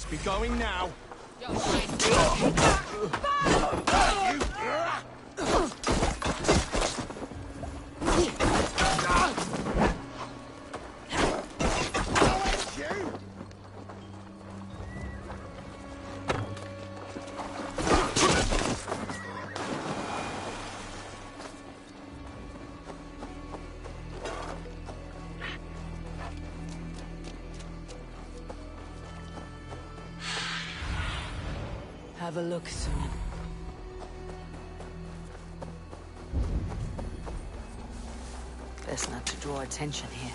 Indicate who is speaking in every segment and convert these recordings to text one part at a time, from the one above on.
Speaker 1: best be going now.
Speaker 2: Have a look soon. Best not to draw attention here.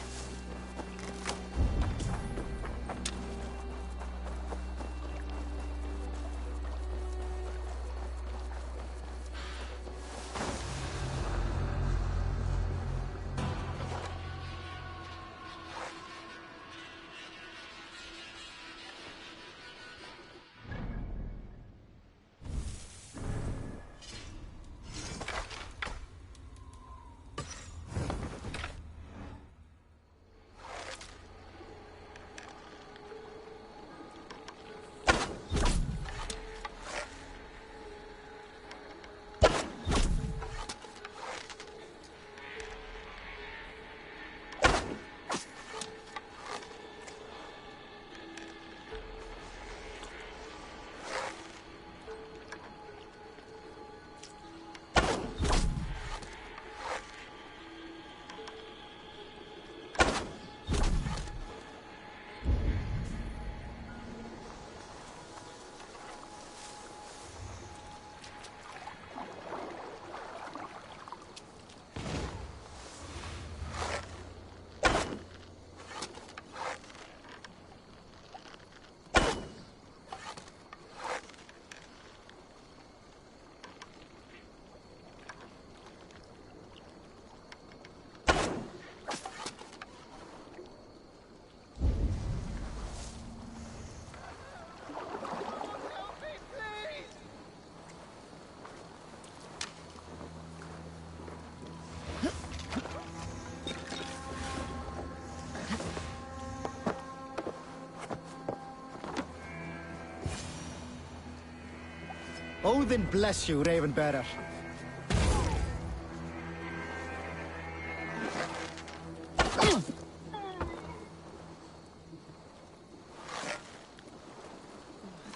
Speaker 3: Odin bless you, Ravenbearer.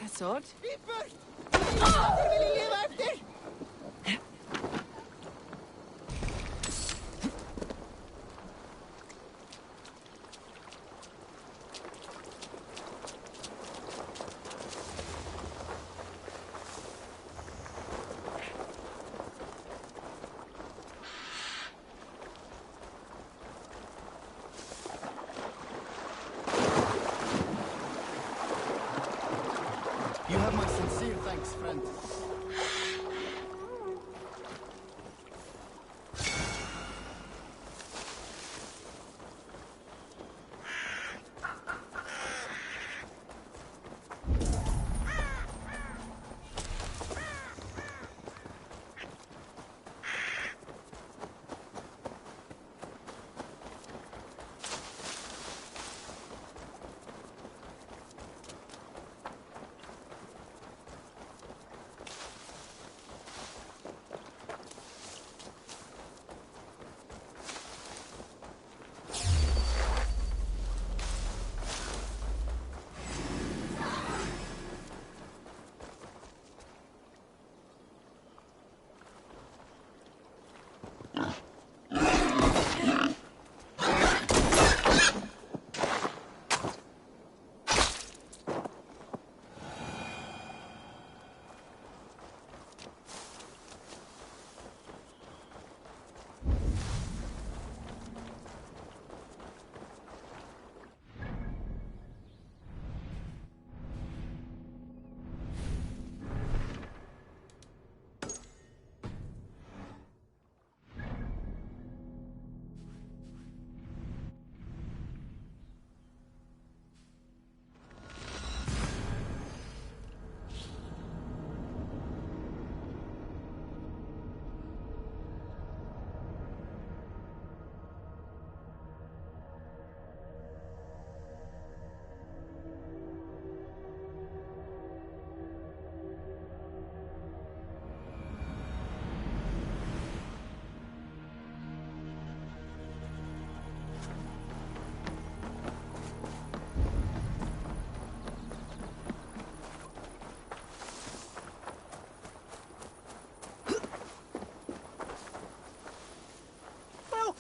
Speaker 2: That's odd.
Speaker 3: You have my sincere thanks, friend.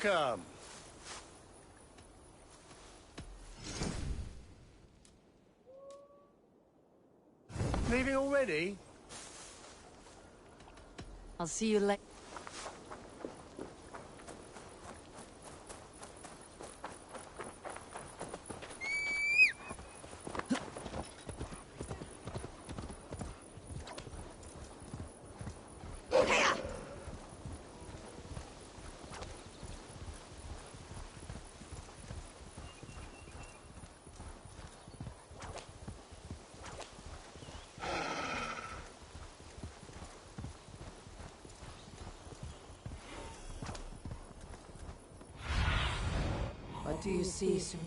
Speaker 1: Welcome. Leaving already?
Speaker 2: I'll see you later. What do you see, Sunan?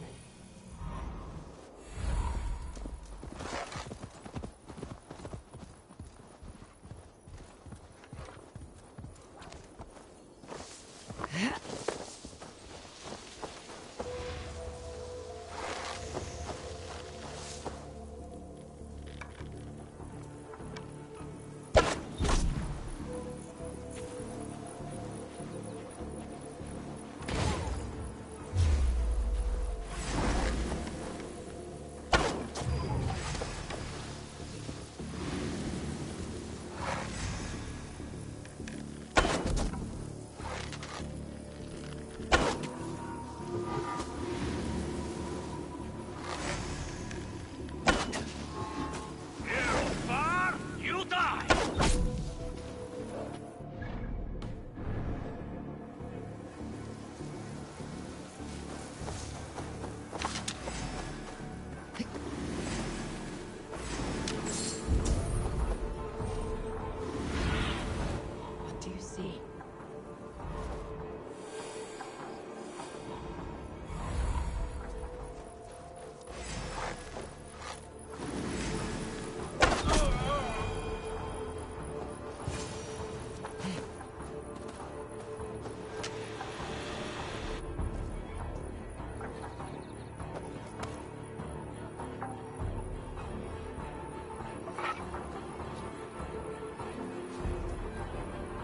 Speaker 2: What do you see?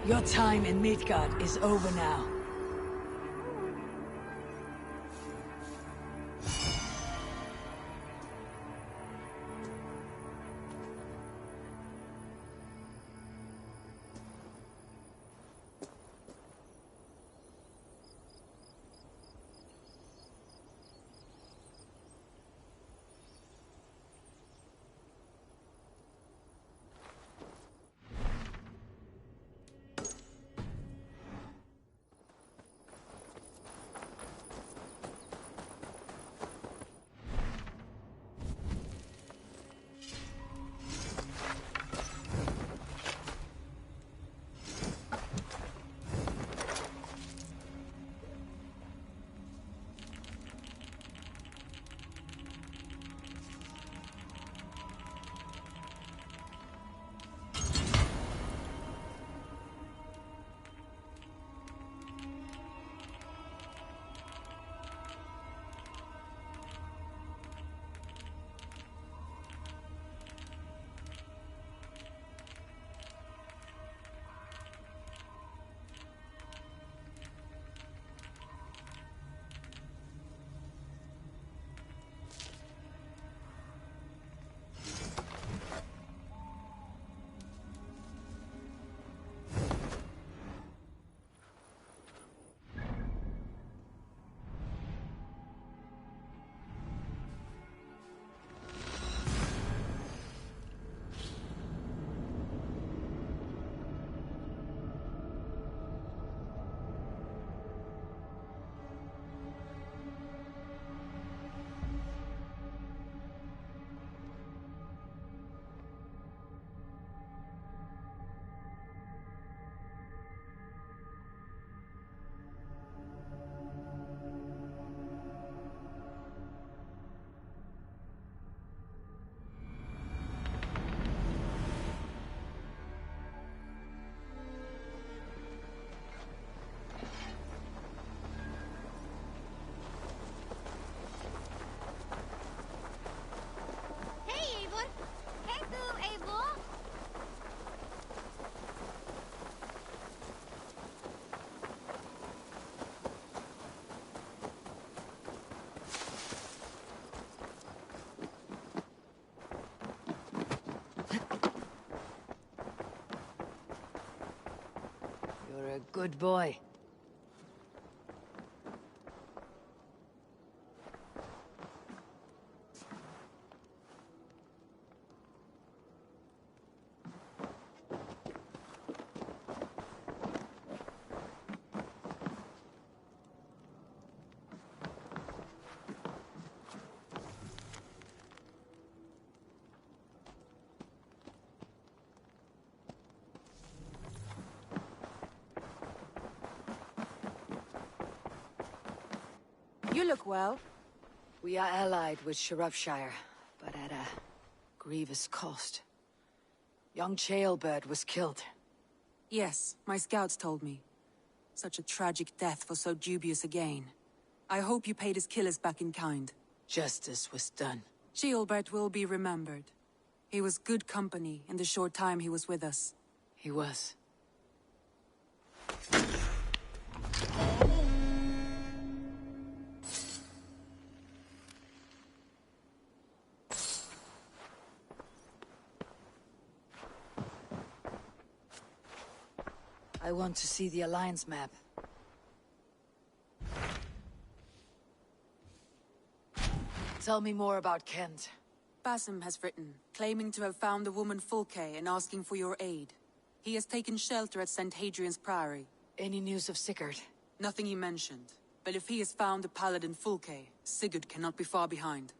Speaker 2: Your time in Midgard is over now. Good boy.
Speaker 4: You look well.
Speaker 2: We are allied with Shropshire, but at a grievous cost. Young Chaelbert was killed.
Speaker 4: Yes, my scouts told me. Such a tragic death for so dubious a gain. I hope you paid his killers back in kind.
Speaker 2: Justice was done.
Speaker 4: Chaelbert will be remembered. He was good company in the short time he was with us.
Speaker 2: He was. I want to see the Alliance map. Tell me more about Kent.
Speaker 4: Basim has written, claiming to have found the woman Fulke and asking for your aid. He has taken shelter at St. Hadrian's Priory.
Speaker 2: Any news of Sigurd?
Speaker 4: Nothing he mentioned. But if he has found the paladin Fulke, Sigurd cannot be far behind.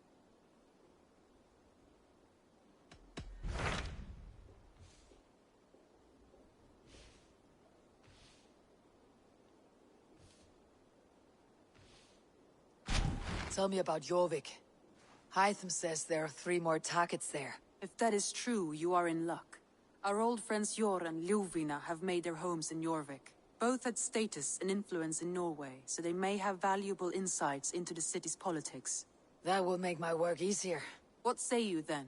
Speaker 2: Tell me about Jorvik. Hytham says there are 3 more targets there.
Speaker 4: If that is true, you are in luck. Our old friends Jor and Ljuvina have made their homes in Jorvik. Both had status and influence in Norway, so they may have valuable insights into the city's politics.
Speaker 2: That will make my work easier.
Speaker 4: What say you then?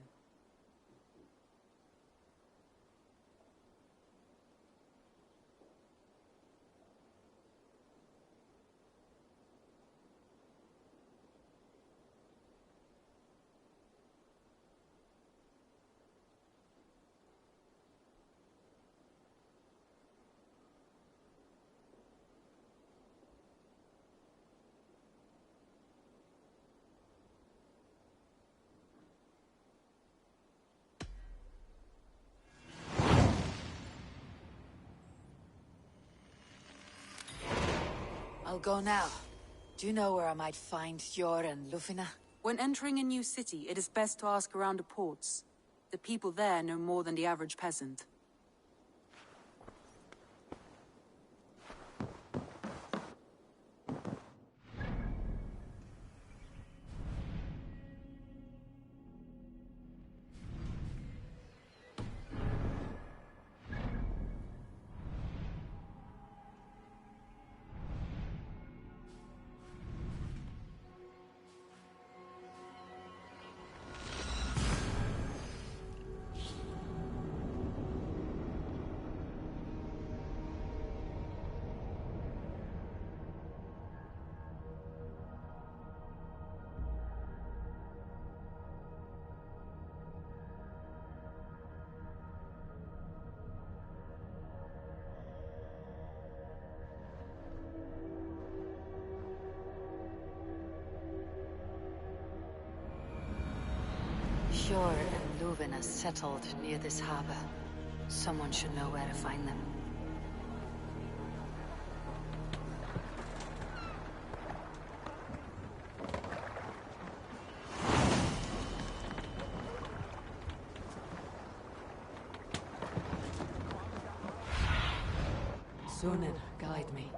Speaker 2: I'll go now. Do you know where I might find Jor and Ljufina?
Speaker 4: When entering a new city, it is best to ask around the ports. The people there know more than the average peasant.
Speaker 2: Jor and Ljuvina settled near this harbor. Someone should know where to find them. Sunan, guide me.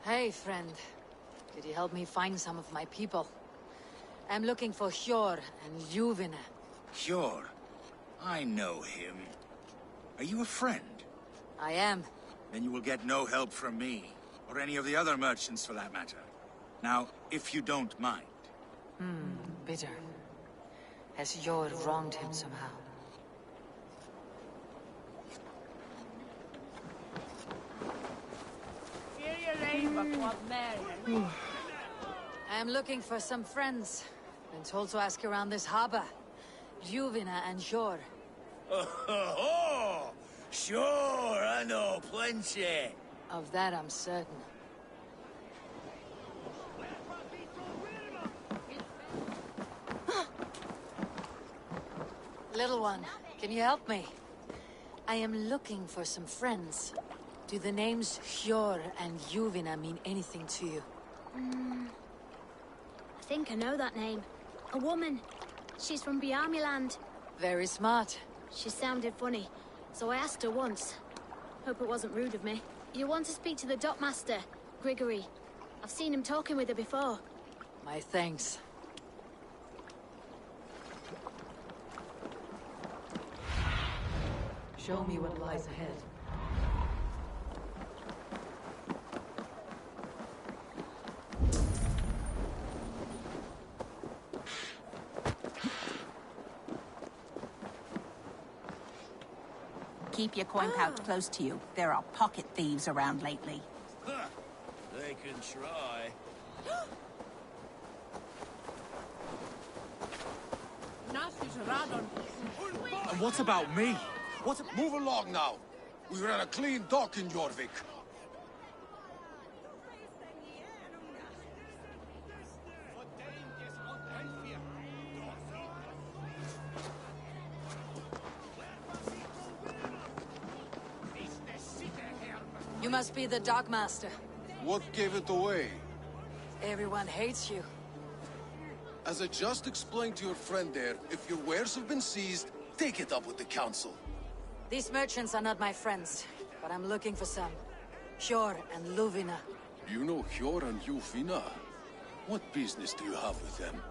Speaker 2: Hey, friend. Could you help me find some of my people? I'm looking for Hjor and Ljuvina.
Speaker 5: Sure. I know him. Are you a friend?
Speaker 2: I am.
Speaker 5: Then you will get no help from me, or any of the other merchants for that matter. Now, if you don't mind.
Speaker 2: Bitter. Has Hjor wronged him somehow? I'm looking for some friends. Been told to ask around this harbor. Ljuvina and Jor.
Speaker 6: Oh, sure, I know plenty.
Speaker 2: Of that I'm certain. Little one, can you help me? I am looking for some friends. Do the names Hjor and Ljuvina mean anything to you?
Speaker 7: I think I know that name. A woman. She's from Biamiland.
Speaker 2: Very smart.
Speaker 7: She sounded funny, so I asked her once. Hope it wasn't rude of me. You want to speak to the dockmaster, Grigory. I've seen him talking with her before.
Speaker 2: My thanks. Show me what lies ahead.
Speaker 8: Keep your coin pouch close to you. There are pocket thieves around lately.
Speaker 6: Huh. They can try.
Speaker 9: And what about me? Move along now. We ran a clean dock in Jorvik.
Speaker 2: You must be the dockmaster.
Speaker 9: What gave it away?
Speaker 2: Everyone hates you.
Speaker 9: As I just explained to your friend there, if your wares have been seized, take it up with the council.
Speaker 2: These merchants are not my friends, but I'm looking for some. Hjor and Ljuvina.
Speaker 9: You know Hjor and Ljuvina? What business do you have with them?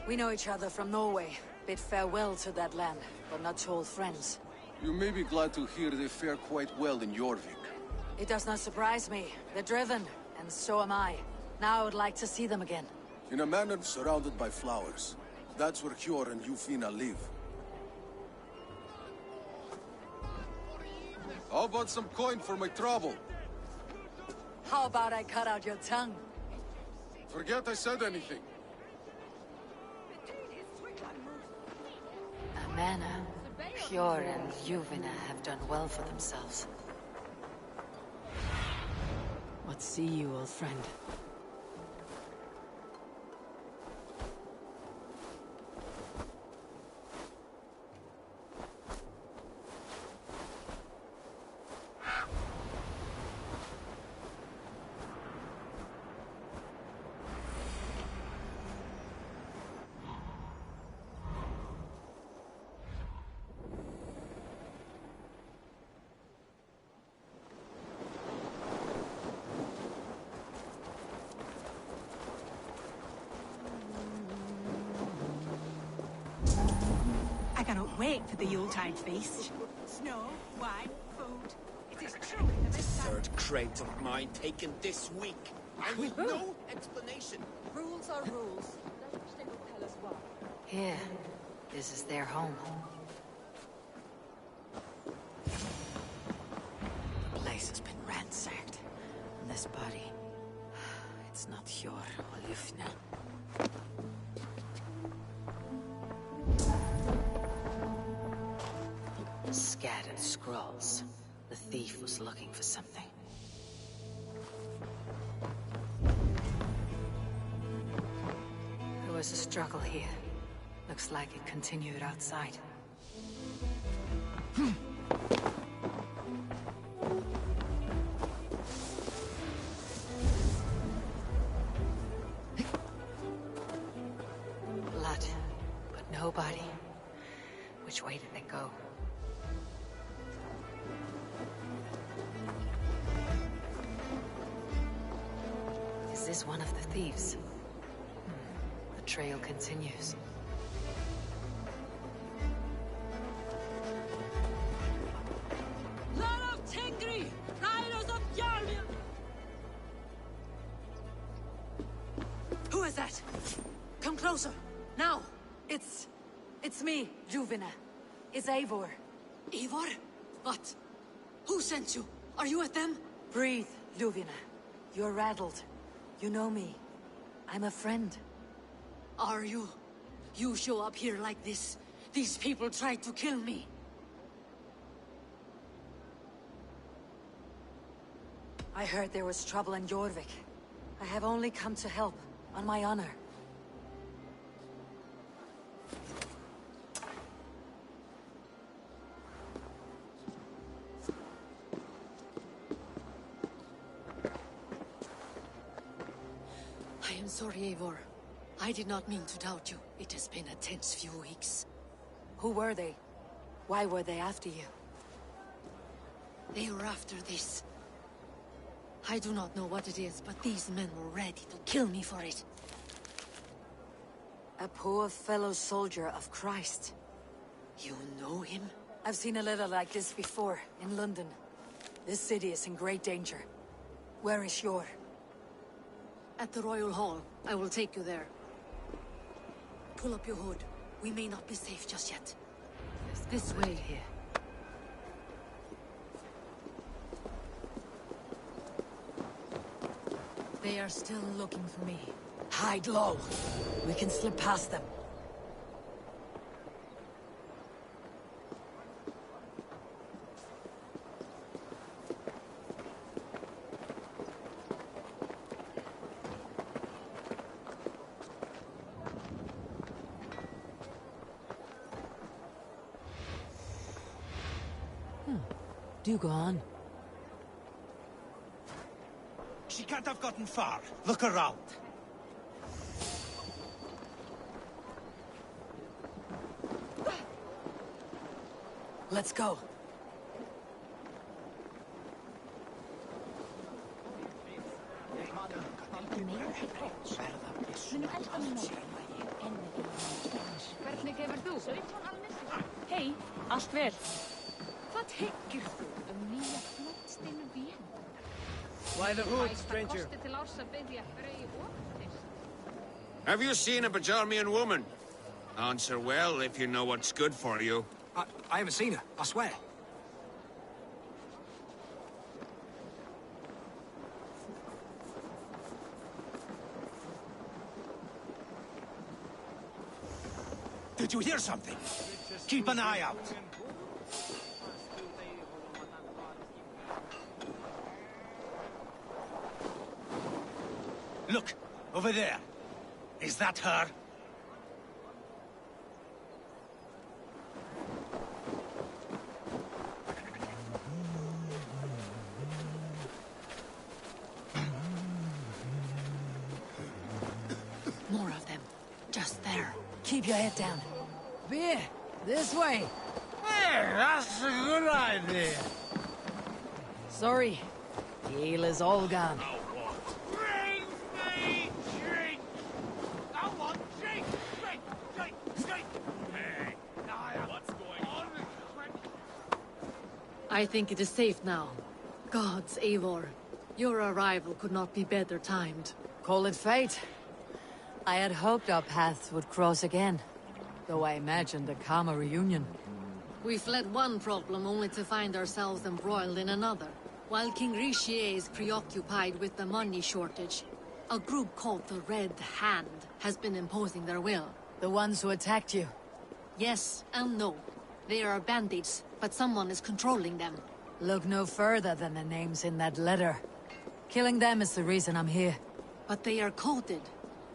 Speaker 2: We know each other from Norway. Bid farewell to that land, but not to old friends.
Speaker 9: You may be glad to hear they fare quite well in Jorvik.
Speaker 2: It does not surprise me. They're driven, and so am I. Now I would like to see them again.
Speaker 9: In a manor surrounded by flowers. That's where Hjor and Ljuvina live. How about some coin for my trouble?
Speaker 2: How about I cut out your tongue?
Speaker 9: Forget I said anything.
Speaker 2: A manor. Hjor and Ljuvina have done well for themselves. What see you, old friend?
Speaker 8: I cannot wait for the Yuletide feast. Snow, wine, food. It is truly the best time.
Speaker 6: Third crate of mine taken this week. And with no explanation.
Speaker 2: Rules are rules. They will tell us why. Here. This is their home. The place has been ransacked. And this body... It's not Hjor or Ljuvina. Scattered scrolls. The thief was looking for something. There was a struggle here. Looks like it continued outside. Blood, but nobody. Which way did they go? Is this one of the thieves? The trail continues.
Speaker 4: Lord of Tengri, riders of Jarmir!
Speaker 2: Who is that? Come closer. Now. It's me, Ljuvina. It's Eivor.
Speaker 10: Eivor? What? Who sent you? Are you with them?
Speaker 2: Breathe, Ljuvina. You're rattled. You know me. I'm a friend.
Speaker 10: Are you? You show up here like this. These people tried to kill me.
Speaker 2: I heard there was trouble in Jorvik. I have only come to help, on my honor.
Speaker 10: I am sorry, Eivor. I did not mean to doubt you. It has been a tense few weeks.
Speaker 2: Who were they? Why were they after you?
Speaker 10: They were after this. I do not know what it is, but these men were ready to kill me for it.
Speaker 2: A poor fellow soldier of Christ.
Speaker 10: You know him?
Speaker 2: I've seen a letter like this before, in London. This city is in great danger. Where is Hjor?
Speaker 10: At the Royal Hall. I will take you there. Pull up your hood. We may not be safe just yet.
Speaker 2: This way here.
Speaker 10: They are still looking for me.
Speaker 2: Hide low. We can slip past them. Do go on.
Speaker 1: She can't have gotten far. Look around.
Speaker 2: Let's go.
Speaker 11: Hvernig hefur þú? Hei, allt vel. Hvað hyggir þú nýja flottsteinu vél?
Speaker 1: Why the hood, stranger?
Speaker 11: Kosti til árs að biðja Frey opnis.
Speaker 12: Have you seen a Bajarmian woman? Answer well if you know what's good for you.
Speaker 1: I haven't seen her, I swear. Did you hear something? Keep an eye out. Look, over there. Is that her?
Speaker 10: More of them. Just there.
Speaker 2: Keep your head down.
Speaker 13: Beer, this way.
Speaker 1: Hey, that's a good idea.
Speaker 13: Sorry, the ale is all gone.
Speaker 1: Bring me drink! I want drink! Drink! Drink! Drink! Hey, what's going on?
Speaker 10: I think it is safe now. Gods, Eivor. Your arrival could not be better timed.
Speaker 2: Call it fate. I had hoped our paths would cross again, though I imagined a calmer reunion.
Speaker 10: We fled one problem only to find ourselves embroiled in another. While King Richier is preoccupied with the money shortage, a group called the Red Hand has been imposing their will.
Speaker 2: The ones who attacked you?
Speaker 10: Yes and no. They are bandits, but someone is controlling them.
Speaker 2: Look no further than the names in that letter. Killing them is the reason I'm here.
Speaker 10: But they are coded.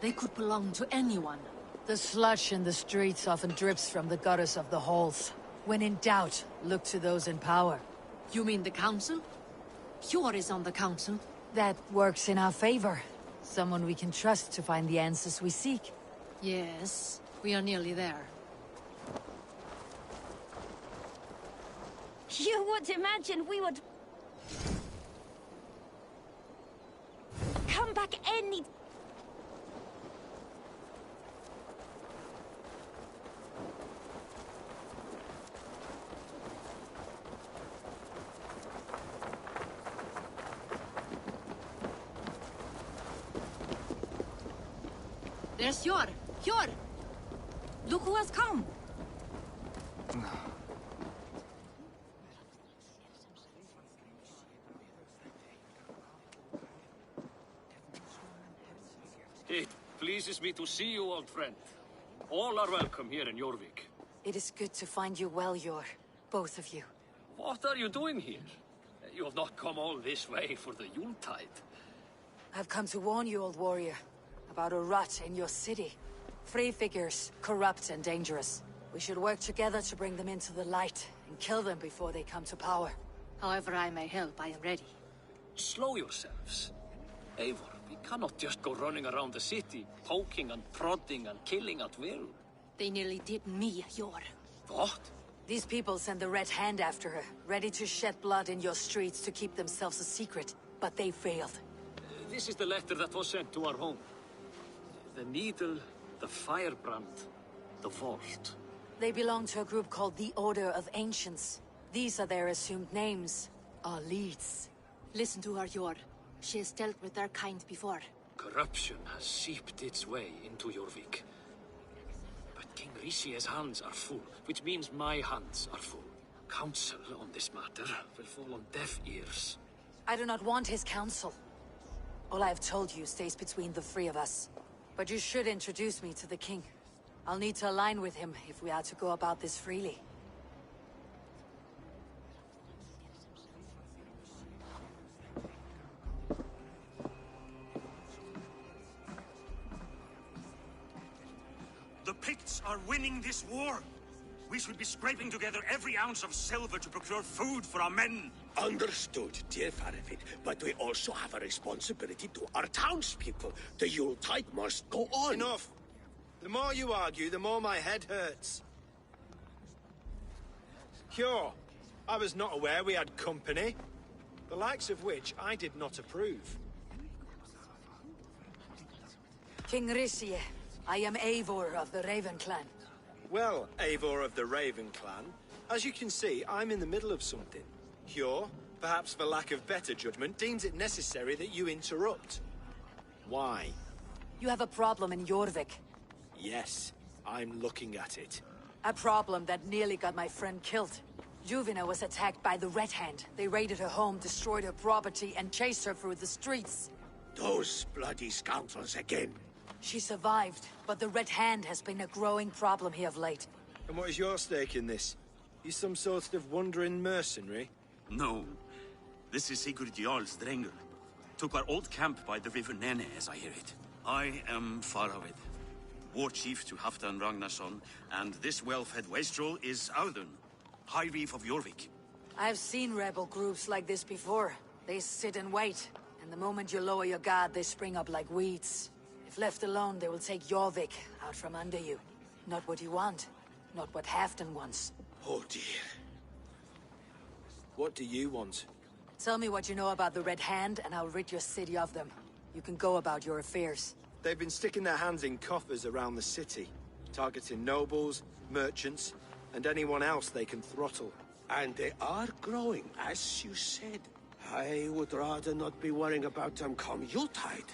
Speaker 10: They could belong to anyone.
Speaker 2: The sludge in the streets often drips from the gutters of the halls. When in doubt, look to those in power.
Speaker 10: You mean the council? Hjor is on the council.
Speaker 2: That works in our favor. Someone we can trust to find the answers we seek.
Speaker 10: Yes, we are nearly there.
Speaker 7: You would imagine we would... come back any...
Speaker 10: There's Hjor! Hjor! Look who has come!
Speaker 14: pleases me to see you, old friend. All are welcome here in Jorvik.
Speaker 2: It is good to find you well, Yor. Both of you.
Speaker 14: What are you doing here? You have not come all this way for the Yuletide.
Speaker 2: I've come to warn you, old warrior, about a rot in your city. Free figures, corrupt and dangerous. We should work together to bring them into the light and kill them before they come to power.
Speaker 10: However I may help, I am ready.
Speaker 14: Slow yourselves. Eivor, we cannot just go running around the city, poking and prodding and killing at will.
Speaker 10: They nearly did me, Yor.
Speaker 14: What?
Speaker 2: These people send the Red Hand after her, ready to shed blood in your streets to keep themselves a secret. But they failed.
Speaker 14: This is the letter that was sent to our home. The needle, the firebrand, the vault.
Speaker 2: They belong to a group called the Order of Ancients. These are their assumed names. Our leads.
Speaker 10: Listen to her, Yor. She has dealt with their kind before.
Speaker 14: Corruption has seeped its way into Jorvik. But King Rishie's hands are full, which means my hands are full. Counsel on this matter will fall on deaf ears.
Speaker 2: I do not want his counsel. All I have told you stays between the three of us. But you should introduce me to the king. I'll need to align with him if we are to go about this freely.
Speaker 1: The Picts are winning this war. We should be scraping together every ounce of silver to procure food for our men.
Speaker 6: Understood, dear Faravid, but we also have a responsibility to our townspeople. The Yuletide must go on.
Speaker 15: Enough! The more you argue, the more my head hurts. Cure, I was not aware we had company, the likes of which I did not approve.
Speaker 2: King Risie, I am Eivor of the Raven Clan.
Speaker 15: Well, Eivor of the Raven Clan, as you can see, I'm in the middle of something. Cure, perhaps for lack of better judgment, deems it necessary that you interrupt. Why?
Speaker 2: You have a problem in Jorvik.
Speaker 15: Yes, I'm looking at it.
Speaker 2: A problem that nearly got my friend killed. Juvina was attacked by the Red Hand. They raided her home, destroyed her property, and chased her through the streets.
Speaker 6: Those bloody scoundrels again.
Speaker 2: She survived, but the Red Hand has been a growing problem here of late.
Speaker 15: And what is your stake in this? You some sort of wandering mercenary?
Speaker 1: No. This is Sigurd Jarl's Drengr. Took our old camp by the river Nene, as I hear it. I am Faravid, war chief to Halfdan Ragnarsson, and this well-fed wastrel is Audun, High Reef of Jorvik.
Speaker 2: I've seen rebel groups like this before. They sit and wait, and the moment you lower your guard, they spring up like weeds. If left alone, they will take Jorvik out from under you. Not what you want, not what Halfdan wants.
Speaker 6: Oh dear.
Speaker 15: What do you want?
Speaker 2: Tell me what you know about the Red Hand, and I'll rid your city of them. You can go about your affairs.
Speaker 15: They've been sticking their hands in coffers around the city, targeting nobles, merchants, and anyone else they can throttle.
Speaker 6: And they are growing, as you said. I would rather not be worrying about them come Yuletide.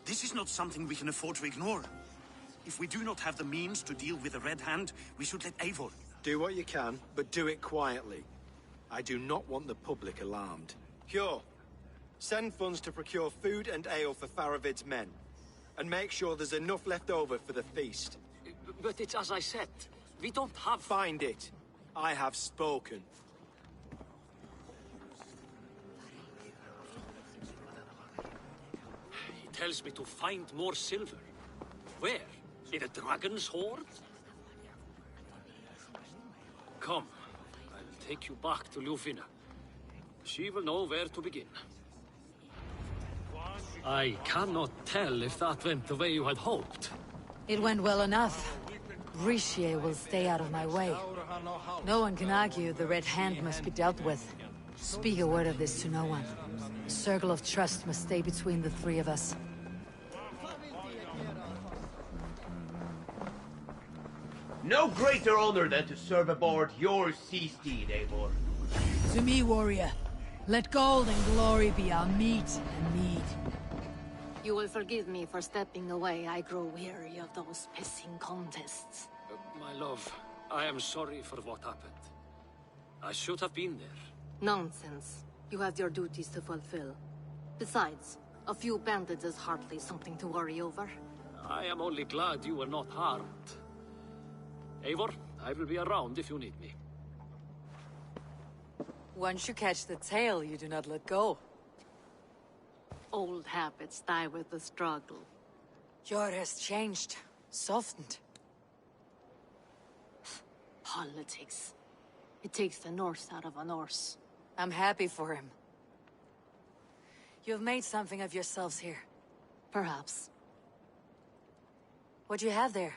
Speaker 1: This is not something we can afford to ignore. If we do not have the means to deal with the Red Hand, we should let Eivor.
Speaker 15: Do what you can, but do it quietly. I do not want the public alarmed. Cure. Send funds to procure food and ale for Faravid's men. And make sure there's enough left over for the feast.
Speaker 14: But it's as I said. We don't have...
Speaker 15: Find it. I have spoken.
Speaker 14: He tells me to find more silver. Where? In a dragon's hoard? Come. I'll take you back to Ljufina. She will know where to begin. I cannot tell if that went the way you had hoped.
Speaker 2: It went well enough. Risie will stay out of my way. No one can argue the Red Hand must be dealt with. Speak a word of this to no one. A circle of trust must stay between the three of us.
Speaker 16: No greater honor than to serve aboard your sea steed, Eivor.
Speaker 13: To me, warrior. Let gold and glory be our meat and mead.
Speaker 10: You will forgive me for stepping away. I grow weary of those pissing contests.
Speaker 14: My love, I am sorry for what happened. I should have been there.
Speaker 10: Nonsense. You have your duties to fulfill. Besides, a few bandits is hardly something to worry over.
Speaker 14: I am only glad you were not harmed. Eivor, I will be around if you need me.
Speaker 2: Once you catch the tail, you do not let go.
Speaker 10: Old habits die with the struggle.
Speaker 2: Jor has changed, softened.
Speaker 10: Politics. It takes the Norse out of a Norse.
Speaker 2: I'm happy for him. You've made something of yourselves here.
Speaker 10: Perhaps.
Speaker 2: What do you have there?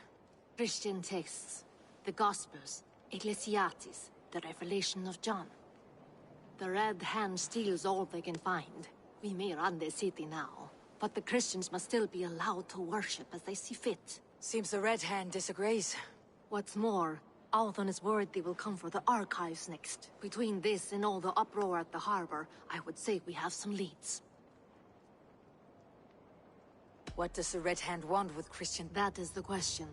Speaker 10: Christian texts, the Gospels, Ecclesiastes, the Revelation of John. The Red Hand steals all they can find. We may run the city now, but the Christians must still be allowed to worship as they see fit.
Speaker 2: Seems the Red Hand disagrees.
Speaker 10: What's more, Althon is worried they will come for the archives next. Between this and all the uproar at the harbor, I would say we have some leads.
Speaker 2: What does the Red Hand want with Christian?
Speaker 10: That is the question.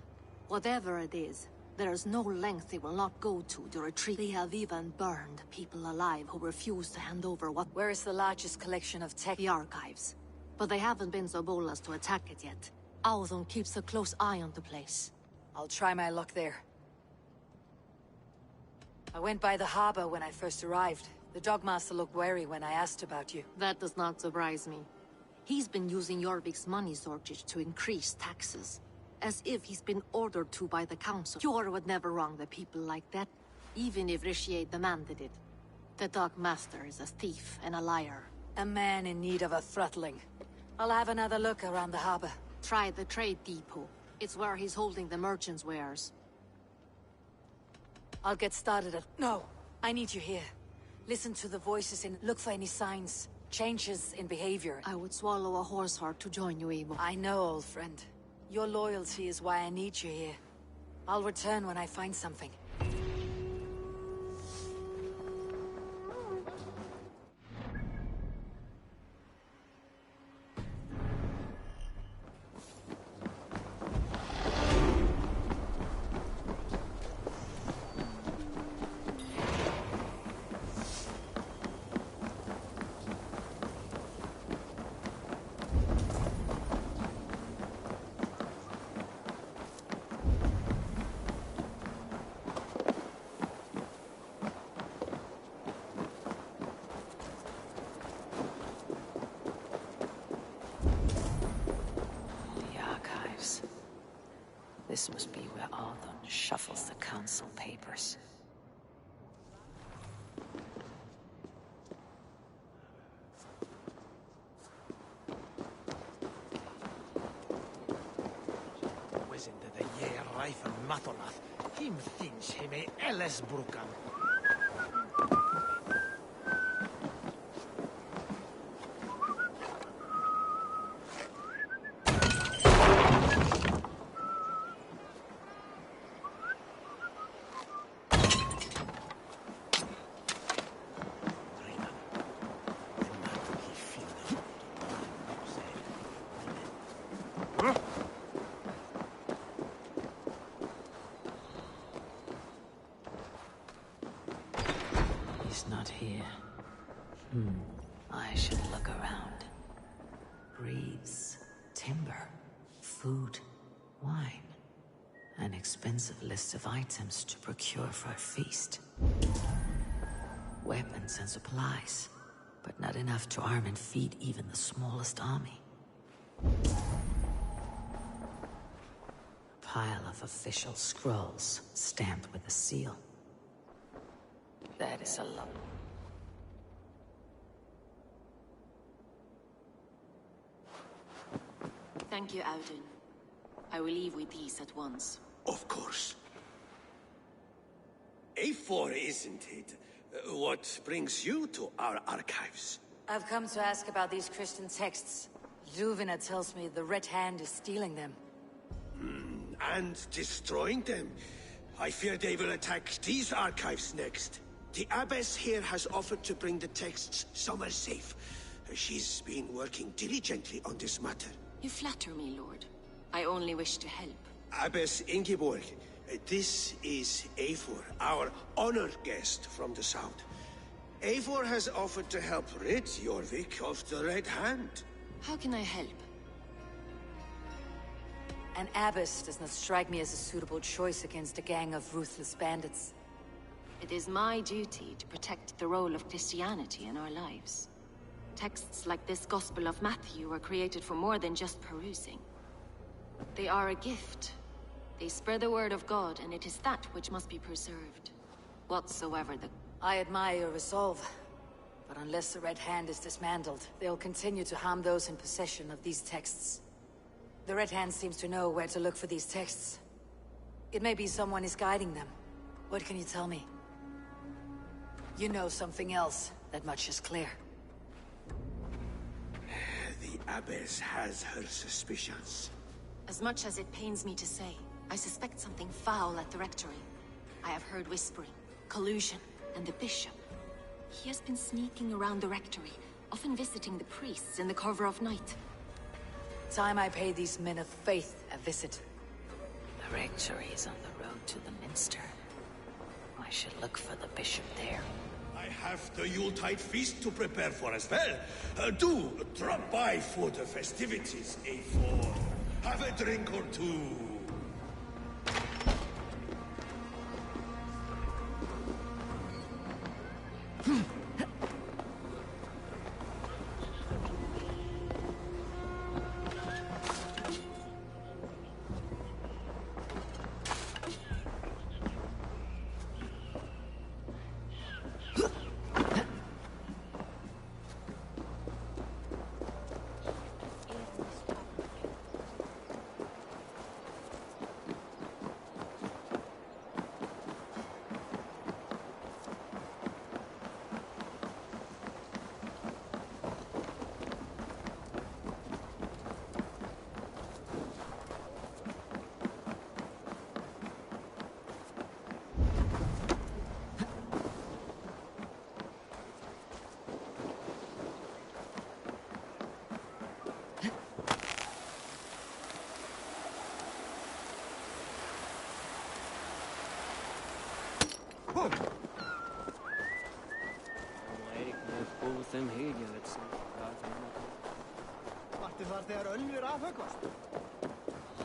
Speaker 10: Whatever it is, there is no length they will not go to retreat. They have even burned people alive who refuse to hand over what—
Speaker 2: Where is the largest collection of tech?
Speaker 10: The archives. But they haven't been so bold as to attack it yet. Althon keeps a close eye on the place.
Speaker 2: I'll try my luck there. I went by the harbor when I first arrived. The Dogmaster looked wary when I asked about you.
Speaker 10: That does not surprise me. He's been using Jorvik's money shortage to increase taxes. As if he's been ordered to by the council. Jor would never wrong the people like that, even if Richier demanded it. The Dogmaster is a thief and a liar.
Speaker 2: A man in need of a throttling. I'll have another look around the harbor.
Speaker 10: Try the trade depot. It's where he's holding the merchants' wares.
Speaker 2: I'll get started at— No! I need you here. Listen to the voices and look for any signs. Changes in behavior.
Speaker 10: I would swallow a horse heart to join you, Eivor.
Speaker 2: I know, old friend. Your loyalty is why I need you here. I'll return when I find something.
Speaker 17: This must be where Althon shuffles the council papers.
Speaker 18: Wasn't the year rife and Matolath? Him thinks he may Ellis Brukan.
Speaker 17: Not here. I should look around. Reeds, timber, food, wine. An expensive list of items to procure for a feast. Weapons and supplies, but not enough to arm and feed even the smallest army. Pile of official scrolls, stamped with a seal. That is a lot.
Speaker 19: Thank you, Audun. I will leave with these at once.
Speaker 6: Of course. A4, isn't it? What brings you to our archives?
Speaker 2: I've come to ask about these Christian texts. Ljuvina tells me the Red Hand is stealing them.
Speaker 6: And destroying them. I fear they will attack these archives next. The Abbess here has offered to bring the texts somewhere safe. She's been working diligently on this matter.
Speaker 19: You flatter me, Lord. I only wish to help.
Speaker 6: Abbess Ingeborg, this is Eivor, our honored guest from the south. Eivor has offered to help rid Jorvik of the Red Hand.
Speaker 19: How can I help?
Speaker 2: An abbess does not strike me as a suitable choice against a gang of ruthless bandits.
Speaker 19: It is my duty to protect the role of Christianity in our lives. Texts like this Gospel of Matthew were created for more than just perusing. They are a gift. They spread the word of God, and it is that which must be preserved. Whatsoever the...
Speaker 2: I admire your resolve. But unless the Red Hand is dismantled, they'll continue to harm those in possession of these texts. The Red Hand seems to know where to look for these texts. It may be someone is guiding them. What can you tell me? You know something else. That much is clear.
Speaker 6: The Abbess has her suspicions.
Speaker 19: As much as it pains me to say, I suspect something foul at the rectory. I have heard whispering, collusion, and the bishop. He has been sneaking around the rectory, often visiting the priests in the cover of night.
Speaker 2: Time I pay these men of faith a visit.
Speaker 17: The rectory is on the road to the minster. I should look for the bishop there.
Speaker 6: I have the Yuletide feast to prepare for as well. Do drop by for the festivities, A4. Have a drink or two.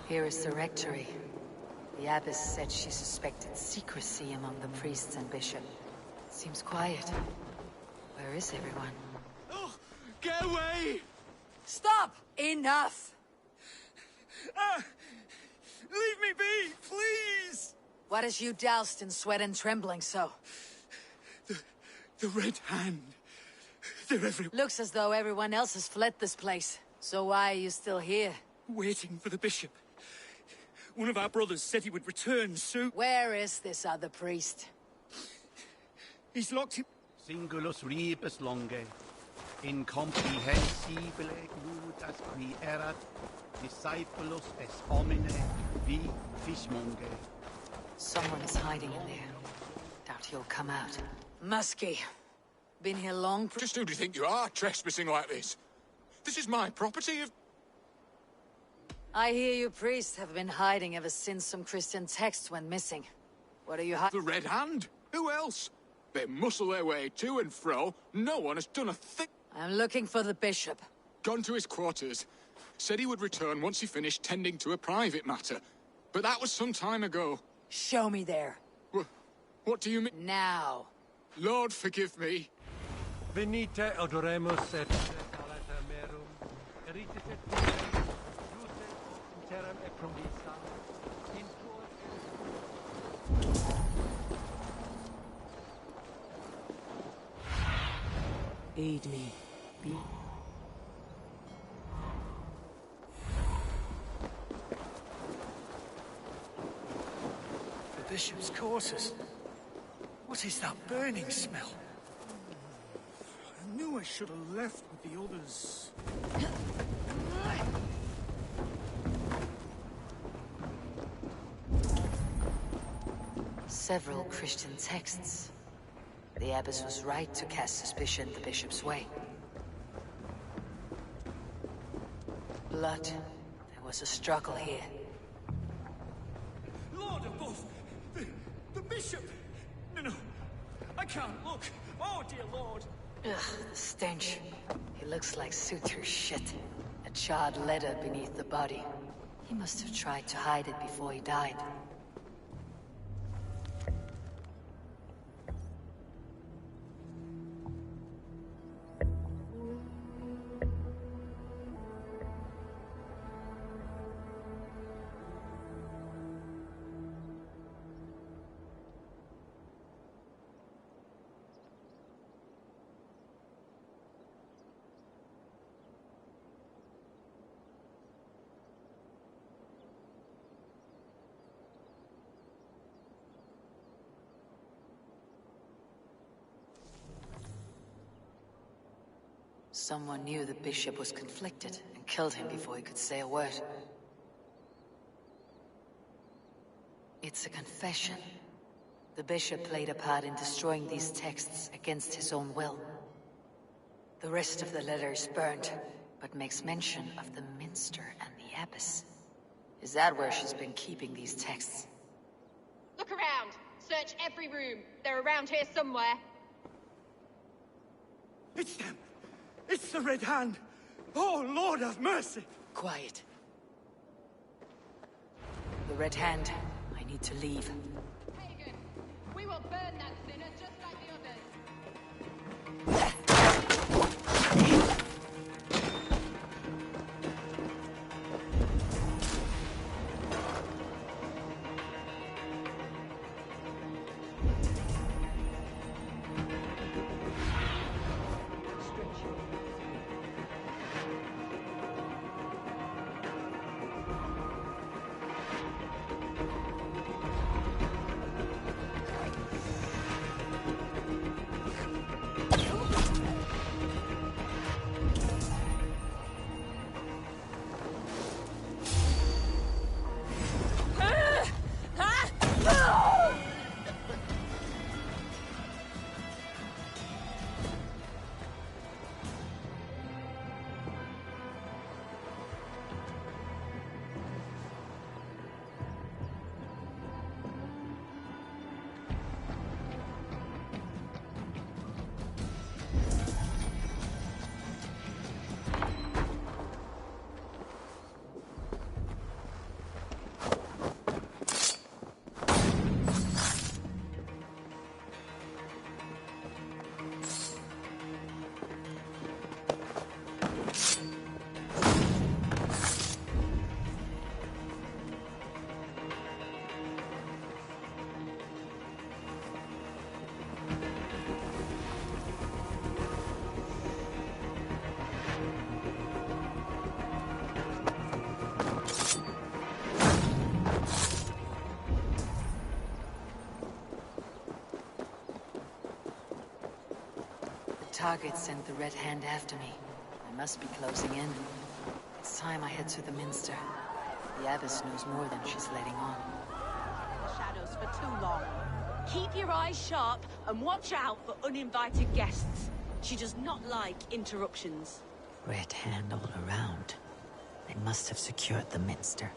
Speaker 2: Here is the rectory. The abbess said she suspected secrecy among the priests and bishop. Seems quiet. Where is everyone?
Speaker 9: Oh, get away!
Speaker 2: Stop! Enough!
Speaker 9: Leave me be, please!
Speaker 2: What has you doused in sweat and trembling so?
Speaker 9: The Red Hand. They're everywhere.
Speaker 2: Looks as though everyone else has fled this place. So why are you still here?
Speaker 9: Waiting for the bishop. One of our brothers said he would return soon.
Speaker 2: Where is this other priest?
Speaker 9: He's locked him.
Speaker 20: Singulus rebus longe, incomprehensibile gludas qui erat, discipulus es homine vi fishmonge.
Speaker 2: Someone is hiding in there. Doubt he'll come out. Muskie. Been here long?
Speaker 9: Just who do you think you are, trespassing like this? This is my property.
Speaker 2: I hear you priests have been hiding ever since some Christian texts went missing. What are you hiding?
Speaker 9: The Red Hand? Who else? They muscle their way to and fro. No one has done a thing.
Speaker 2: I'm looking for the bishop.
Speaker 9: Gone to his quarters. Said he would return once he finished tending to a private matter. But that was some time ago.
Speaker 2: Show me there.
Speaker 9: What do you mean?
Speaker 2: Now.
Speaker 9: Lord, forgive me.
Speaker 18: Venite odoremus et merum, eritit et interim et promissa,
Speaker 17: Aid me, be.
Speaker 18: The bishop's quarters. What is that burning smell? I knew I should have left with the others.
Speaker 2: Several Christian texts. The abbess was right to cast suspicion the bishop's way. Blood. There was a struggle here.
Speaker 18: Lord above! The bishop! No, I can't look! Oh, dear Lord!
Speaker 2: Ugh, the stench. He looks like suture shit. A charred leather beneath the body. He must have tried to hide it before he died. Someone knew the bishop was conflicted and killed him before he could say a word. It's a confession. The bishop played a part in destroying these texts against his own will. The rest of the letter is burned, but makes mention of the minster and the abbess. Is that where she's been keeping these texts?
Speaker 11: Look around. Search every room. They're around here somewhere.
Speaker 18: It's them! It's the Red Hand! Oh, Lord have mercy!
Speaker 2: Quiet. The Red Hand. I need to leave.
Speaker 11: Pagan, we will burn that sinner just like the others.
Speaker 2: Target sent the Red Hand after me. I must be closing in. It's time I head to the Minster. The Abbess knows more than she's letting on.
Speaker 8: The shadows for too long. Keep your eyes sharp and watch out for uninvited guests. She does not like interruptions.
Speaker 17: Red Hand all around. They must have secured the Minster.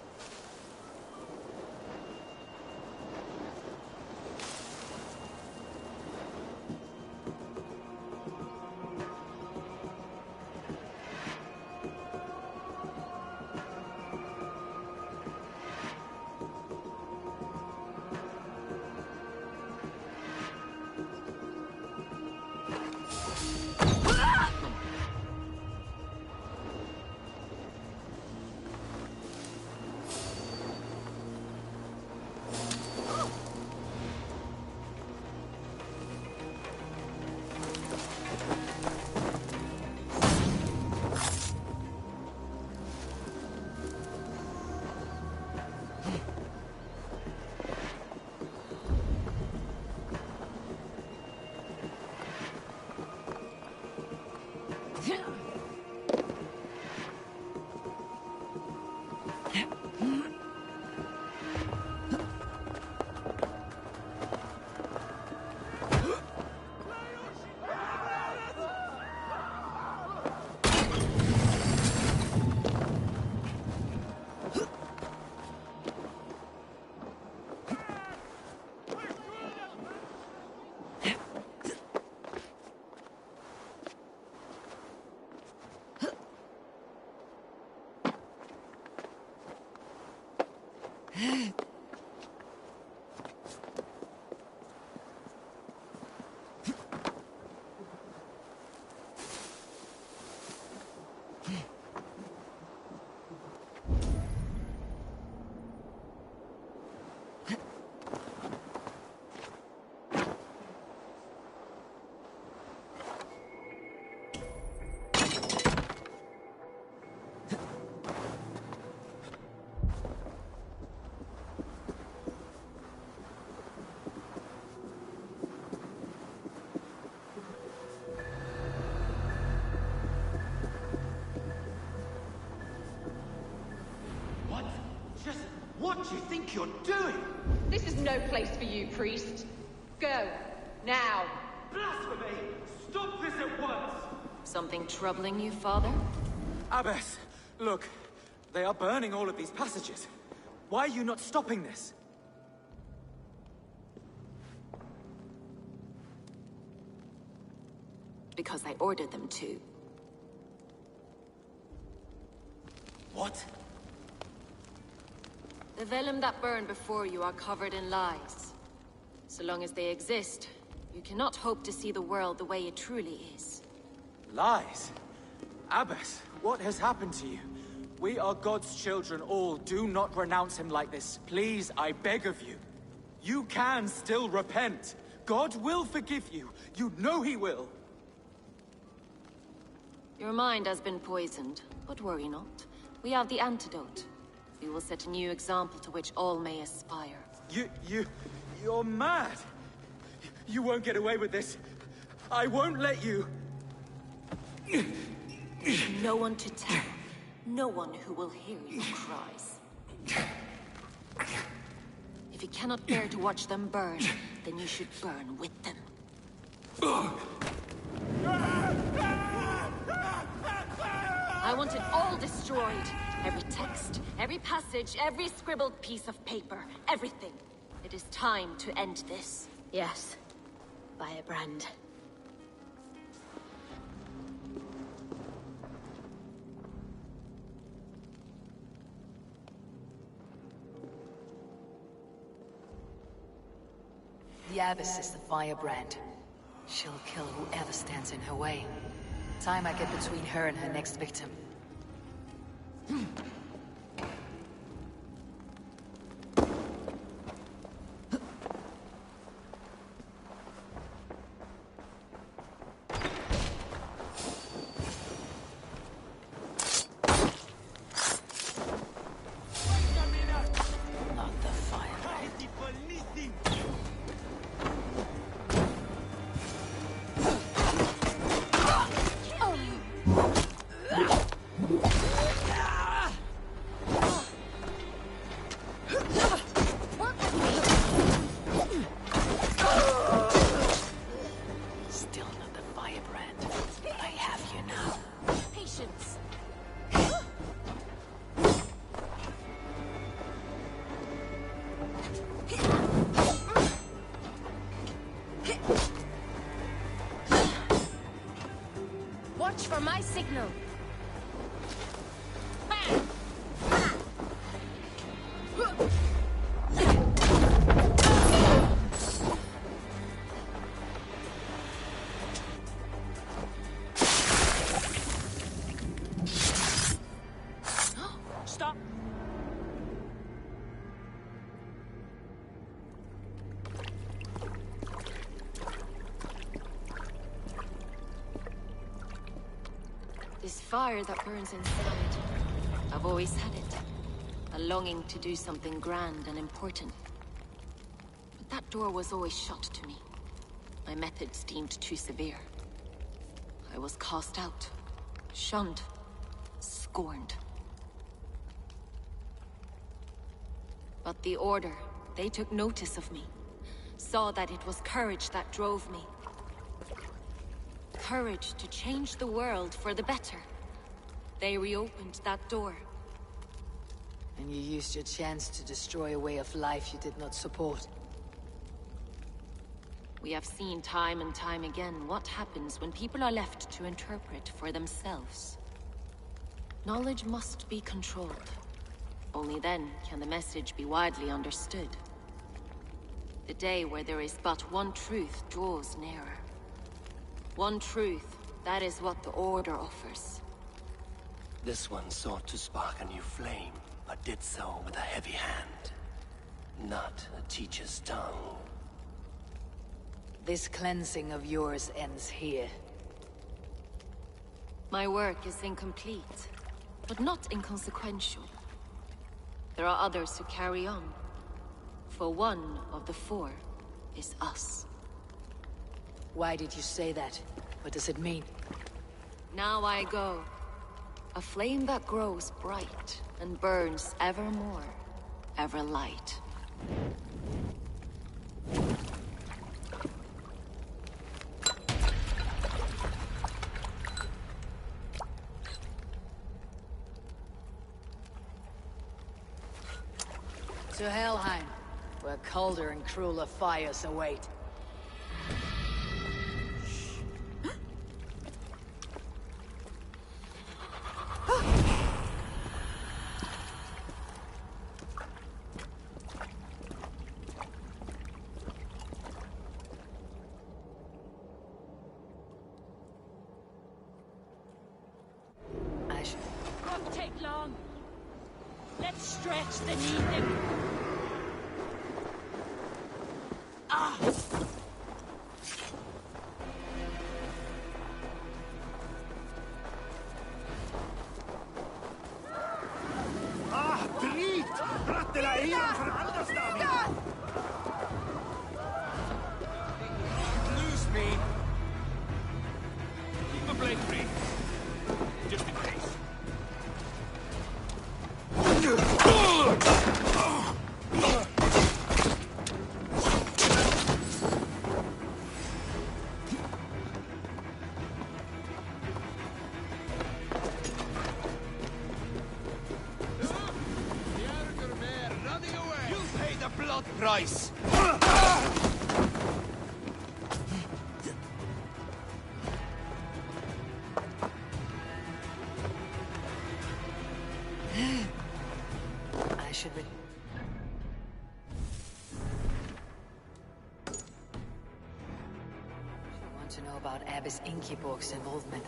Speaker 18: What do you think you're doing?
Speaker 11: This is no place for you, priest. Go. Now.
Speaker 18: Blasphemy! Stop this at once!
Speaker 19: Something troubling you, Father?
Speaker 18: Abbess, look. They are burning all of these passages. Why are you not stopping this?
Speaker 19: Because I ordered them to.
Speaker 18: What?
Speaker 19: The vellum that burned before you are covered in lies. So long as they exist, you cannot hope to see the world the way it truly is.
Speaker 18: Lies? Abbess, what has happened to you? We are God's children all. Do not renounce him like this. Please, I beg of you. You can still repent. God will forgive you. You know he will.
Speaker 19: Your mind has been poisoned, but worry not. We have the antidote. We will set a new example to which all may aspire.
Speaker 18: You're mad! You won't get away with this. I won't let you!
Speaker 19: No one to tell. No one who will hear your cries. If you cannot bear to watch them burn, then you should burn with them. I want it all destroyed. Every text, every passage, every scribbled piece of paper, everything. It is time to end this.
Speaker 7: Yes. Firebrand.
Speaker 2: The Abbess is the firebrand. She'll kill whoever stands in her way. Time I get between her and her next victim. Not the firebrand. Still not the firebrand, but I have you now.
Speaker 19: Patience.
Speaker 7: Watch for my signal.
Speaker 18: Stop!
Speaker 19: This fire that burns inside. I've always had it. A longing to do something grand and important. But that door was always shut to me. My methods deemed too severe. I was cast out, shunned, scorned. But the Order, they took notice of me. Saw that it was courage that drove me. Courage to change the world for the better. They reopened that door.
Speaker 2: And you used your chance to destroy a way of life you did not support.
Speaker 19: We have seen time and time again what happens when people are left to interpret for themselves. Knowledge must be controlled. Only then can the message be widely understood. The day where there is but one truth draws nearer. One truth, that is what the Order offers.
Speaker 21: This one sought to spark a new flame, but did so with a heavy hand. Not a teacher's tongue.
Speaker 2: This cleansing of yours ends here.
Speaker 19: My work is incomplete, but not inconsequential. There are others who carry on. For one of the four is us.
Speaker 2: Why did you say that? What does it mean?
Speaker 19: Now I go. A flame that grows bright and burns ever more, ever light.
Speaker 2: To Helheim, where colder and crueler fires await.
Speaker 8: Won't take long. Let's stretch the knee. Ah!
Speaker 6: Ah, drit! Brattela igen för Aldersdagen!
Speaker 12: Lose me. Keep the blade free. Just in case. Price.
Speaker 2: I should be... I want to know about Abbess Ingeborg's involvement.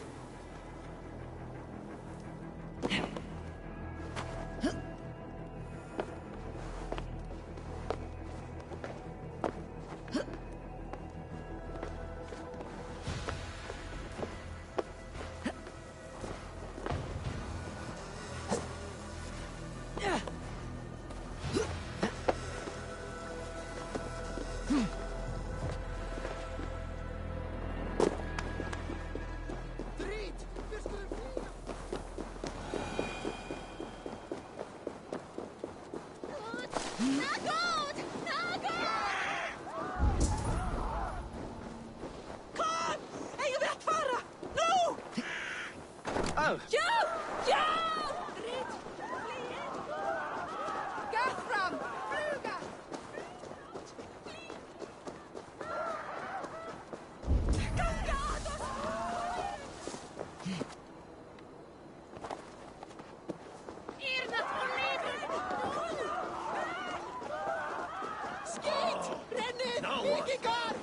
Speaker 8: Oh! Joe! Joe! Gathram! Fluga! Skit! Brennin! Vikingar!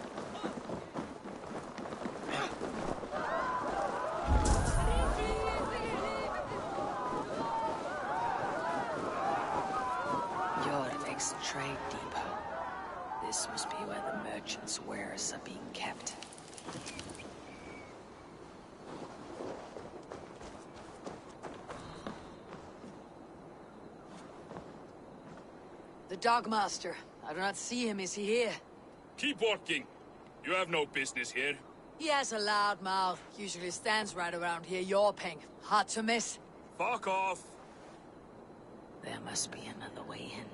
Speaker 2: Jorvik's trade depot. This must be where the merchants' wares are being kept. The Dogmaster. I do not see him. Is he here?
Speaker 22: Keep walking. You have no business here.
Speaker 2: He has a loud mouth. Usually stands right around here yawping. Hard to miss.
Speaker 22: Fuck off.
Speaker 17: There must be another way in.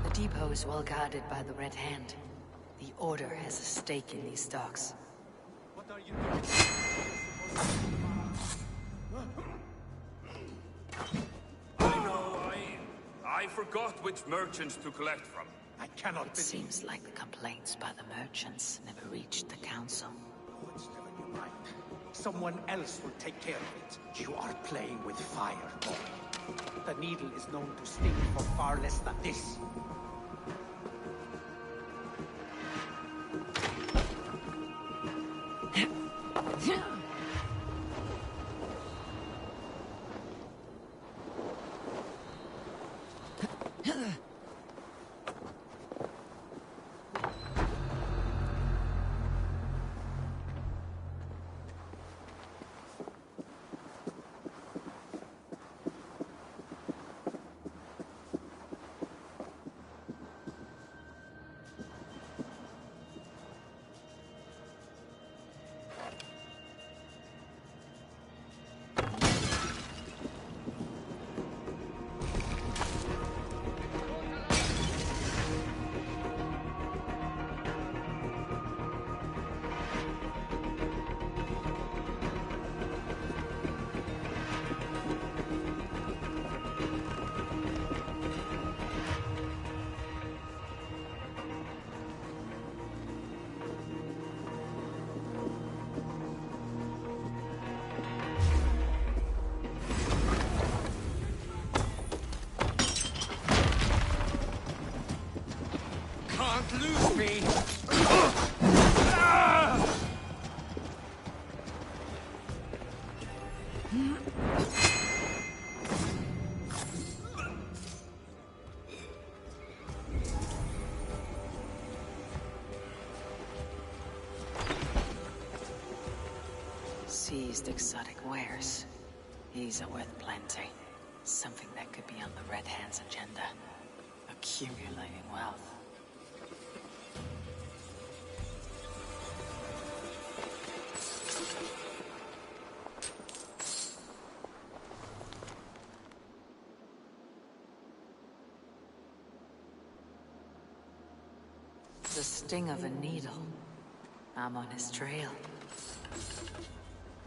Speaker 2: The depot is well guarded by the Red Hand. The Order has a stake in these stocks.
Speaker 18: What are you doing?
Speaker 22: I forgot which merchants to collect from.
Speaker 6: I cannot
Speaker 17: It seems like the complaints by the merchants never reached the council.
Speaker 18: Someone else will take care of it. You are playing with fire, boy. The needle is known to sting for far less than this.
Speaker 12: Can't lose me!
Speaker 17: Seized exotic wares. These are worth plenty. Something that could be on the Red Hand's agenda. Accumulating wealth. The sting of a needle. I'm on his trail.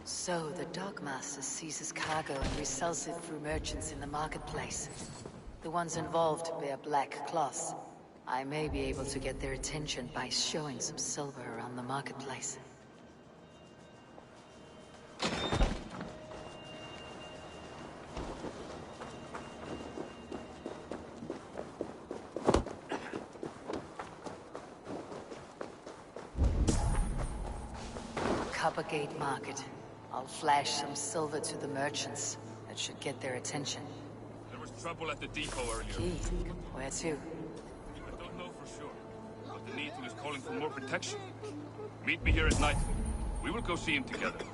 Speaker 17: So, the Dockmaster seizes cargo and resells it through merchants in the marketplace. The ones involved bear black cloths. I may be able to get their attention by showing some silver around the marketplace. Coppergate Market. I'll flash some silver to the merchants. That should get their attention.
Speaker 22: There was trouble at the depot earlier.
Speaker 17: Gee, where to?
Speaker 22: I don't know for sure, but the Needle is calling for more protection. Meet me here at nightfall. We will go see him together.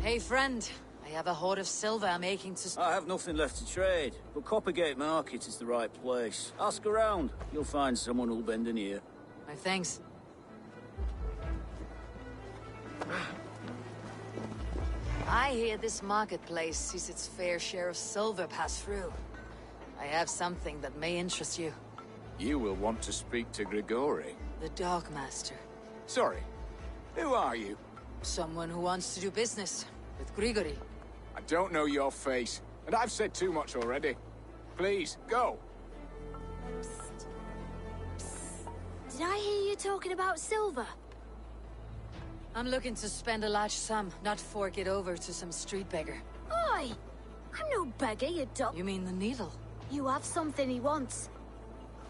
Speaker 2: Hey, friend. I have a hoard of silver I'm making to...
Speaker 3: I have nothing left to trade, but Coppergate Market is the right place. Ask around. You'll find someone who'll bend an ear.
Speaker 2: My thanks. I hear this marketplace sees its fair share of silver pass through. I have something that may interest you.
Speaker 12: You will want to speak to Grigori.
Speaker 2: The Dockmaster.
Speaker 12: Sorry, who are you?
Speaker 2: Someone who wants to do business with Grigori.
Speaker 12: I don't know your face, and I've said too much already. Please, go.
Speaker 7: Did I hear you talking about silver?
Speaker 2: I'm looking to spend a large sum, not fork it over to some street beggar.
Speaker 7: Oi! I'm no beggar, you duck.
Speaker 2: You mean the needle?
Speaker 7: You have something he wants.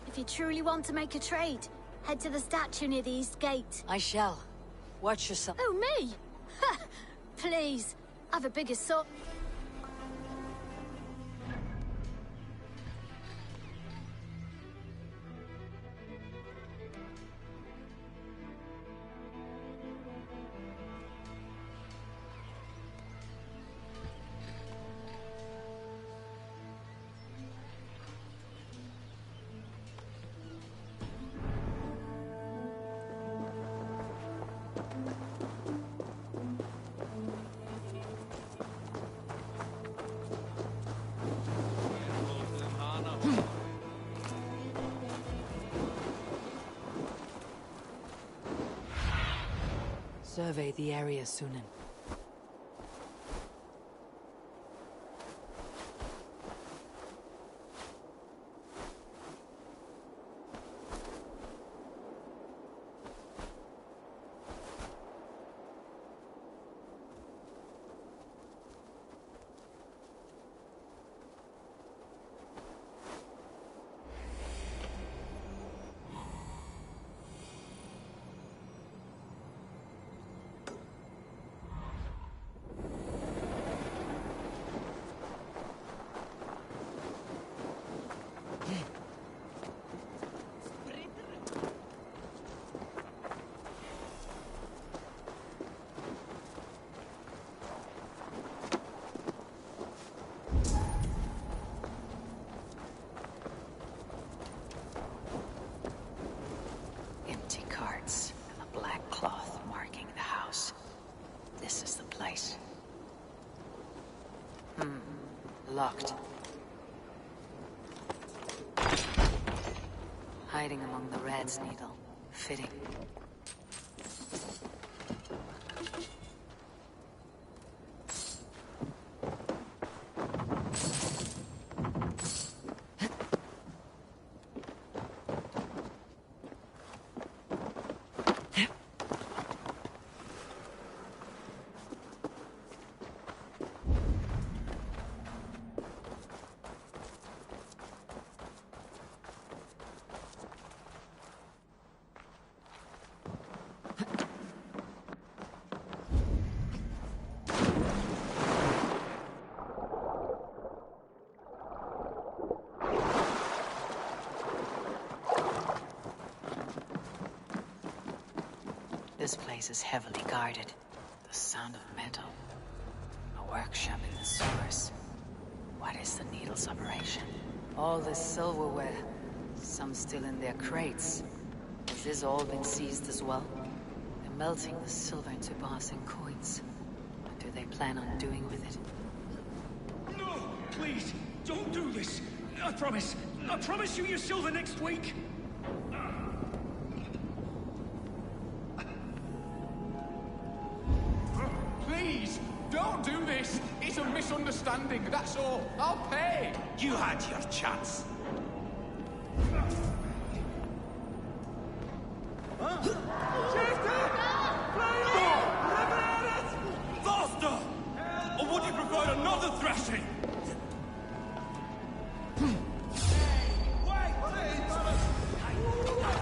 Speaker 7: If you truly want to make a trade, head to the statue near the East Gate.
Speaker 2: I shall. Watch yourself.
Speaker 7: Oh, me? Ha! Please, I've a bigger sword.
Speaker 17: Survey the area, Sunan. Empty carts and a black cloth marking the house. This is the place. Locked. Hiding among the rat's needle. Fitting. This place is heavily guarded. The sound of metal. A workshop in the sewers. What is the needle's operation? All this silverware. Some still in their crates. Has this all been seized as well? They're melting the silver into bars and coins. What do they plan on doing with it?
Speaker 6: No! Please! Don't do this! I promise! I promise you your silver next week!
Speaker 4: Please, don't do this. It's a misunderstanding, that's all. I'll pay.
Speaker 6: You had your chance.
Speaker 1: Faster! Or would you prefer another thrashing?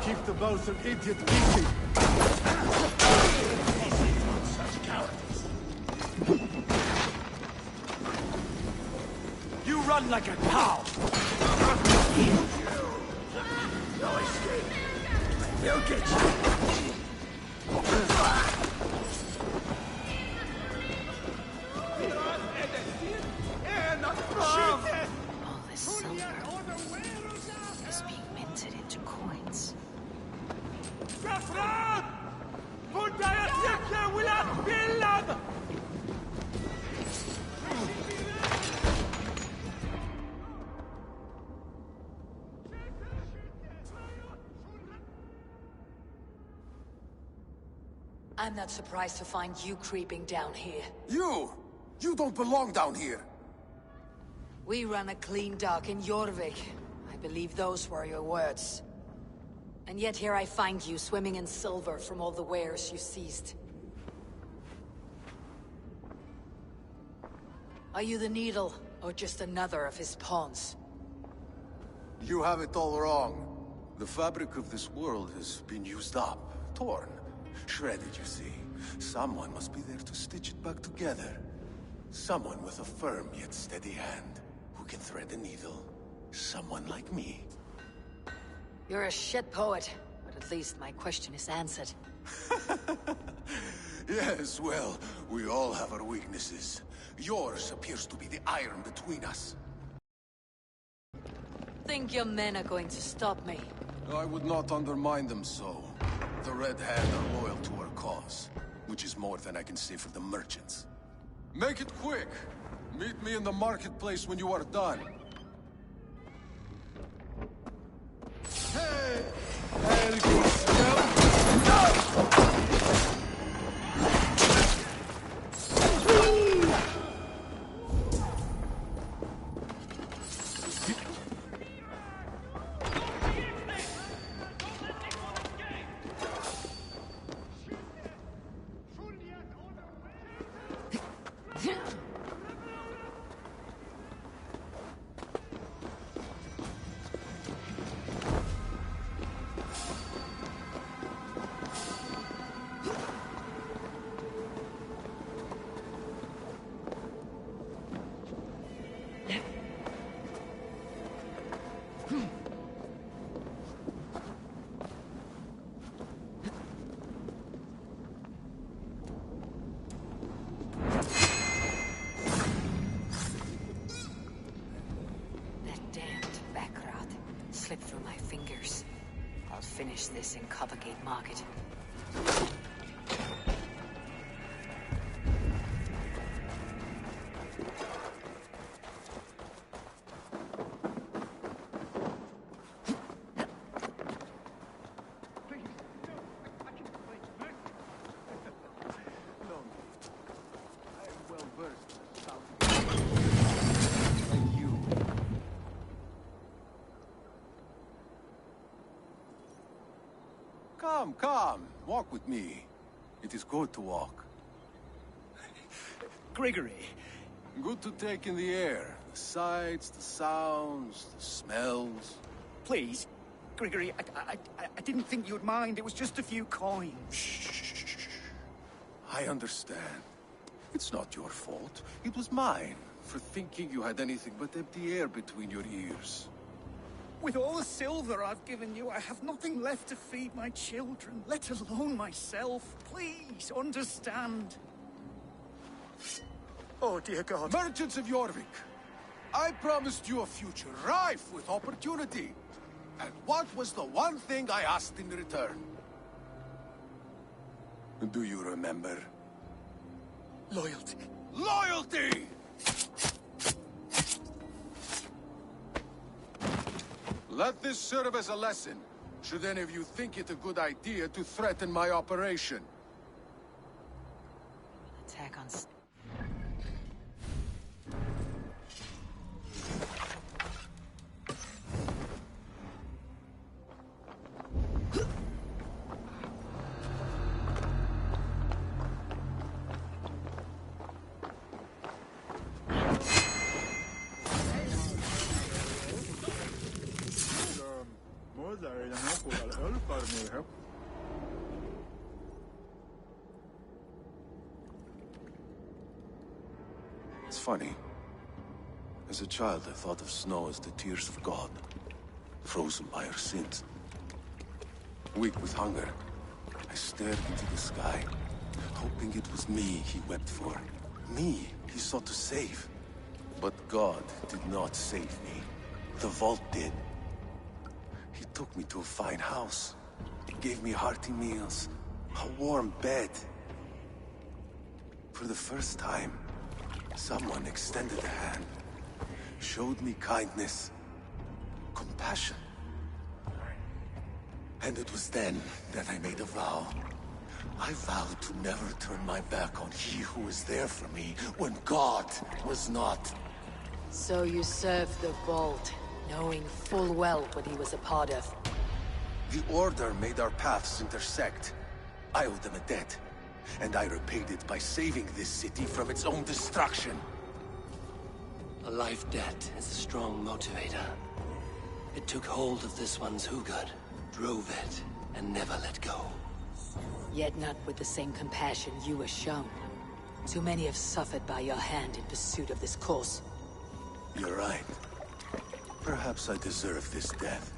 Speaker 20: Keep the bosun idiot busy.
Speaker 6: Such cowardice.
Speaker 20: You run like a cow.
Speaker 6: No escape. They'll get you.
Speaker 17: All this silver is being minted into coins.
Speaker 2: I'm not surprised to find you creeping down here.
Speaker 9: You! You don't belong down here!
Speaker 2: We run a clean dock in Jorvik. I believe those were your words. And yet here I find you, swimming in silver from all the wares you seized. Are you the Needle, or just another of his pawns?
Speaker 9: You have it all wrong. The fabric of this world has been used up, torn, shredded, you see. Someone must be there to stitch it back together. Someone with a firm yet steady hand, who can thread a needle. Someone like me.
Speaker 2: You're a shit poet, but at least my question is answered.
Speaker 9: Yes, well, we all have our weaknesses. Yours appears to be the iron between us.
Speaker 2: Think your men are going to stop me?
Speaker 9: I would not undermine them so. The Red Hand are loyal to our cause, which is more than I can say for the merchants. Make it quick! Meet me in the marketplace when you are done. Hey!
Speaker 17: Slipped through my fingers. I'll finish this in Coppergate Market.
Speaker 9: Come. Walk with me. It is good to walk.
Speaker 5: Gregory.
Speaker 9: Good to take in the air. The sights, the sounds, the smells.
Speaker 5: Please, Gregory, I didn't think you'd mind. It was just a few coins.
Speaker 9: Shh. I understand. It's not your fault. It was mine, for thinking you had anything but empty air between your ears.
Speaker 5: With all the silver I've given you, I have nothing left to feed my children, let alone myself. Please, understand. Oh, dear God.
Speaker 9: Merchants of Jorvik, I promised you a future rife with opportunity. And what was the one thing I asked in return? Do you remember?
Speaker 5: Loyalty.
Speaker 9: Loyalty! Let this serve as a lesson, should any of you think it a good idea to threaten my operation.
Speaker 17: Attack on...
Speaker 9: It's funny. As a child, I thought of snow as the tears of God, frozen by our sins. Weak with hunger, I stared into the sky, hoping it was me he wept for. Me he sought to save. But God did not save me. The vault did. He took me to a fine house, gave me hearty meals, a warm bed. For the first time, someone extended a hand, showed me kindness, compassion. And it was then that I made a vow. I vowed to never turn my back on he who was there for me when God was not.
Speaker 2: So you served the Vault, knowing full well what he was a part of.
Speaker 9: The Order made our paths intersect. I owed them a debt, and I repaid it by saving this city from its own destruction.
Speaker 21: A life debt is a strong motivator. It took hold of this one's Hugad, drove it, and never let go.
Speaker 2: Yet not with the same compassion you were shown. Too many have suffered by your hand in pursuit of this cause.
Speaker 9: You're right. Perhaps I deserve this death.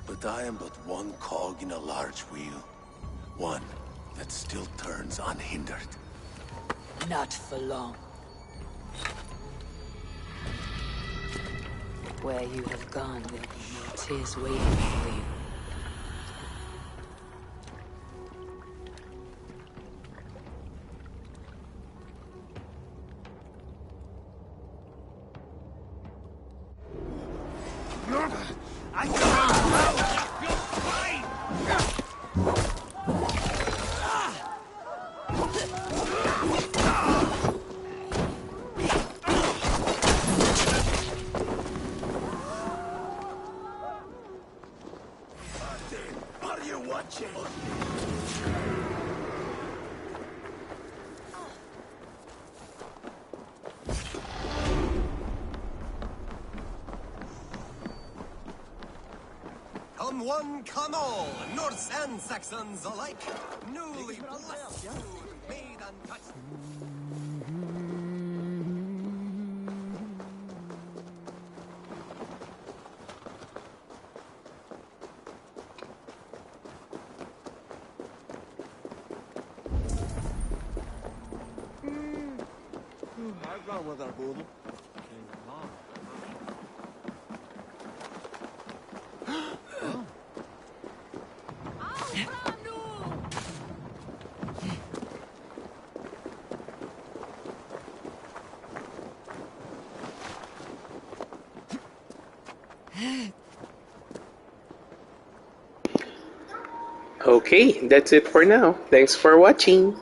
Speaker 9: But I am but one cog in a large wheel. One that still turns unhindered.
Speaker 2: Not for long. Where you have gone, there'll be no tears waiting for you.
Speaker 15: On one come all, Norse and Saxons alike. Newly blessed, made untouched.
Speaker 20: I've gone with our boodle.
Speaker 16: Okay, that's it for now. Thanks for watching.